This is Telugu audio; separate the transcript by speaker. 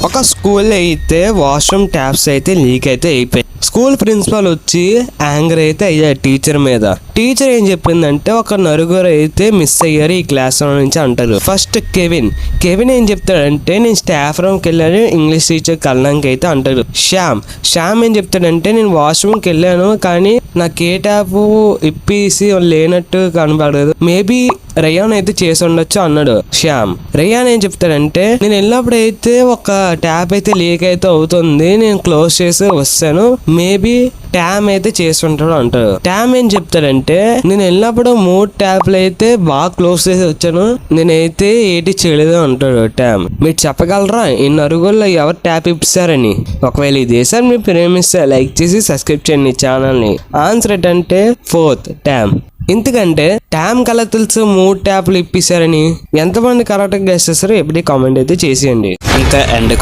Speaker 1: ఒక స్కూల్ అయితే వాష్రూమ్ ట్యాప్స్ అయితే లీక్ అయితే అయిపోయాయి. స్కూల్ ప్రిన్సిపల్ వచ్చి యాంగర్ అయితే అయ్యారు టీచర్ మీద. టీచర్ ఏం చెప్పిందంటే ఒక నలుగురు అయితే మిస్ అయ్యారు ఈ క్లాస్ రూమ్ నుంచి అంటారు. ఫస్ట్ కెవిన్ ఏం చెప్తాడంటే నేను స్టాఫ్ రూమ్కి వెళ్ళాను ఇంగ్లీష్ టీచర్ కళ్ళకి అయితే అంటాడు. శ్యామ్ ఏం చెప్తాడంటే నేను వాష్రూమ్కి వెళ్ళాను కానీ నాకు ఏ ట్యాప్ ఇప్పేసి లేనట్టు కనబడదు, మేబీ రేయాన్ అయితే చేసి ఉండొచ్చు అన్నాడు శ్యామ్. రేయాన్ ఏం చెప్తాడంటే నేను వెళ్ళినప్పుడు అయితే ఒక ట్యాప్ అయితే లీక్ అయితే అవుతుంది, నేను క్లోజ్ చేసి వస్తాను, మేబీ ట్యామ్ అయితే చేసి ఉంటాడు అంటాడు. ట్యామ్ ఏం చెప్తాడంటే నేను వెళ్ళినప్పుడు 3 ట్యాప్లు అయితే బాగా క్లోజ్ చేసి వచ్చాను, నేనైతే ఏటి చేయలేదు అంటాడు ట్యామ్. మీరు చెప్పగలరా ఈ నలుగురిలో ఎవరు ట్యాప్ ఇప్పిస్తారని? ఒకవేళ ఈ దేశాన్ని మీరు ప్రేమిస్తే లైక్ చేసి సబ్స్క్రైబ్ చేయండి ఛానల్ ని. ఆన్సర్ ఏంటంటే 4th ట్యామ్. ఎందుకంటే ట్యామ్ కల తెలుసు 3 ట్యాప్లు ఇప్పిస్తారని. ఎంతమంది కరెక్ట్గా గెస్ చేస్తారో ఎప్పుడు కామెంట్ అయితే చేసేయండి.
Speaker 2: ఇంకా ఎండ్